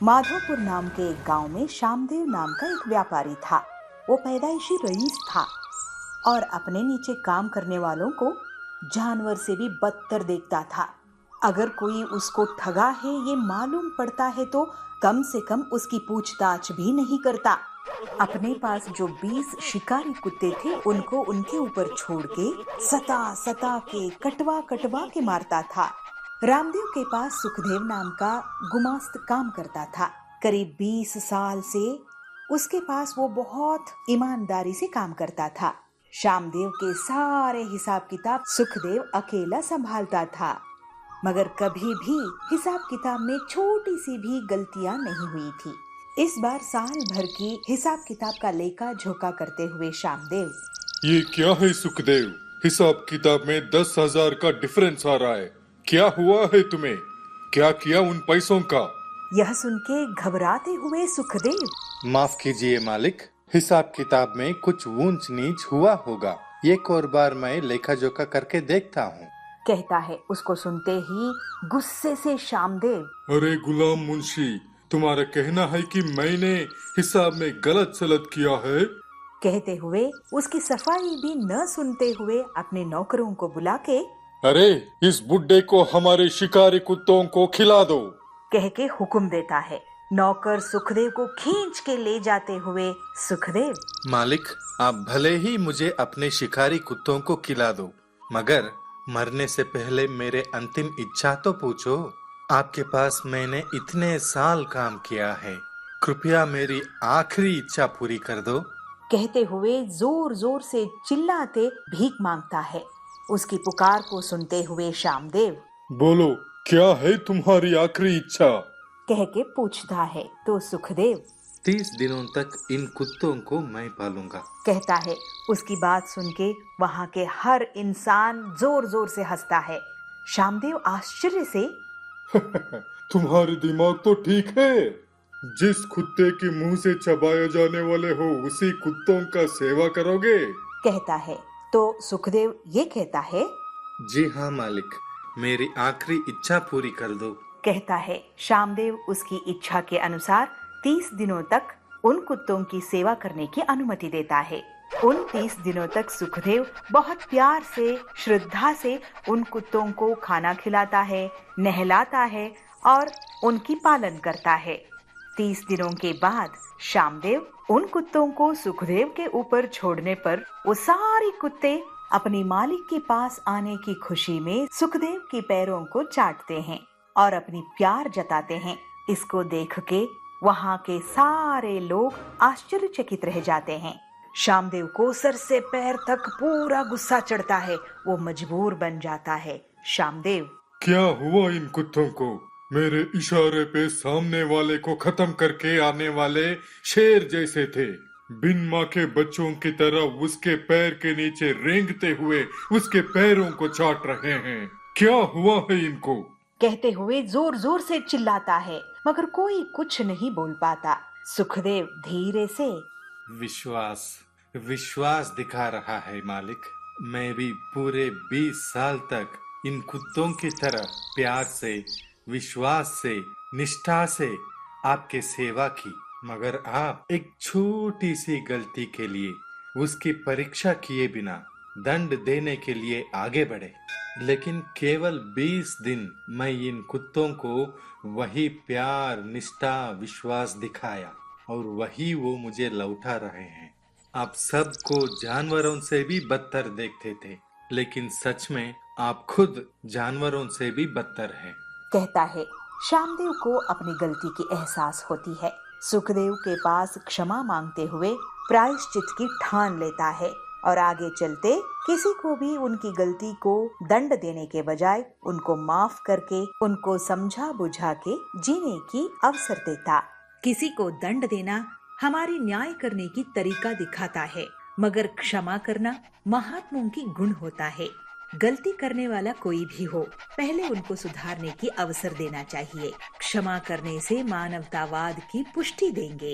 माधोपुर नाम के एक गांव में श्यामदेव नाम का एक व्यापारी था। वो पैदाइशी रईस था और अपने नीचे काम करने वालों को जानवर से भी बदतर देखता था। अगर कोई उसको ठगा है ये मालूम पड़ता है तो कम से कम उसकी पूछताछ भी नहीं करता। अपने पास जो 20 शिकारी कुत्ते थे उनको उनके ऊपर छोड़ के सता सता के कटवा कटवा के मारता था। रामदेव के पास सुखदेव नाम का गुमास्त काम करता था। करीब 20 साल से उसके पास वो बहुत ईमानदारी से काम करता था। श्यामदेव के सारे हिसाब किताब सुखदेव अकेला संभालता था, मगर कभी भी हिसाब किताब में छोटी सी भी गलतियां नहीं हुई थी। इस बार साल भर की हिसाब किताब का लेखा जोखा करते हुए श्यामदेव, ये क्या है सुखदेव, हिसाब किताब में 10,000 का डिफरेंस आ रहा है। क्या हुआ है तुम्हें? क्या किया उन पैसों का? यह सुन के घबराते हुए सुखदेव, माफ कीजिए मालिक, हिसाब किताब में कुछ ऊंच नीच हुआ होगा। एक और बार मैं लेखा जोखा करके देखता हूँ, कहता है। उसको सुनते ही गुस्से से श्यामदेव, अरे गुलाम मुंशी, तुम्हारा कहना है कि मैंने हिसाब में गलत सलत किया है? कहते हुए उसकी सफाई भी न सुनते हुए अपने नौकरों को बुला के, अरे इस बुड्ढे को हमारे शिकारी कुत्तों को खिला दो, कह के हुक्म देता है। नौकर सुखदेव को खींच के ले जाते हुए सुखदेव, मालिक आप भले ही मुझे अपने शिकारी कुत्तों को खिला दो, मगर मरने से पहले मेरे अंतिम इच्छा तो पूछो। आपके पास मैंने इतने साल काम किया है, कृपया मेरी आखिरी इच्छा पूरी कर दो। कहते हुए जोर जोर से चिल्लाते भीख मांगता है। उसकी पुकार को सुनते हुए श्यामदेव, बोलो क्या है तुम्हारी आखिरी इच्छा? कह के पूछता है तो सुखदेव 30 दिनों तक इन कुत्तों को मैं पालूंगा, कहता है। उसकी बात सुन के वहाँ के हर इंसान जोर जोर से हंसता है। श्यामदेव आश्चर्य से, तुम्हारे दिमाग तो ठीक है। जिस कुत्ते के मुंह से चबाए जाने वाले हो उसी कुत्तों का सेवा करोगे? कहता है। तो सुखदेव ये कहता है, जी हाँ मालिक, मेरी आखिरी इच्छा पूरी कर दो, कहता है। श्यामदेव उसकी इच्छा के अनुसार 30 दिनों तक उन कुत्तों की सेवा करने की अनुमति देता है। उन 30 दिनों तक सुखदेव बहुत प्यार से, श्रद्धा से उन कुत्तों को खाना खिलाता है, नहलाता है और उनकी पालन करता है। 30 दिनों के बाद श्यामदेव उन कुत्तों को सुखदेव के ऊपर छोड़ने पर वो सारे कुत्ते अपने मालिक के पास आने की खुशी में सुखदेव के पैरों को चाटते हैं और अपनी प्यार जताते हैं। इसको देख के वहाँ के सारे लोग आश्चर्यचकित रह जाते हैं। श्यामदेव को सर से पैर तक पूरा गुस्सा चढ़ता है। वो मजबूर बन जाता है। श्यामदेव, क्या हुआ इन कुत्तों को? मेरे इशारे पे सामने वाले को खत्म करके आने वाले शेर जैसे थे, बिन माँ के बच्चों की तरह उसके पैर के नीचे रेंगते हुए उसके पैरों को चाट रहे हैं। क्या हुआ है इनको? कहते हुए जोर जोर से चिल्लाता है, मगर कोई कुछ नहीं बोल पाता। सुखदेव धीरे से, विश्वास विश्वास दिखा रहा है मालिक। मैं भी पूरे 20 साल तक इन कुत्तों की तरह प्यार से, विश्वास से, निष्ठा से आपके सेवा की, मगर आप एक छोटी सी गलती के लिए उसकी परीक्षा किए बिना दंड देने के लिए आगे बढ़े। लेकिन केवल 20 दिन मैं इन कुत्तों को वही प्यार, निष्ठा, विश्वास दिखाया और वही वो मुझे लौटा रहे हैं। आप सबको जानवरों से भी बदतर देखते थे, लेकिन सच में आप खुद जानवरों से भी बदतर हैं, कहता है। श्यामदेव को अपनी गलती की एहसास होती है। सुखदेव के पास क्षमा मांगते हुए प्रायश्चित की ठान लेता है और आगे चलते किसी को भी उनकी गलती को दंड देने के बजाय उनको माफ करके उनको समझा बुझा के जीने की अवसर देता। किसी को दंड देना हमारी न्याय करने की तरीका दिखाता है, मगर क्षमा करना महात्माओं की गुण होता है। गलती करने वाला कोई भी हो, पहले उनको सुधारने की अवसर देना चाहिए। क्षमा करने से मानवतावाद की पुष्टि देंगे।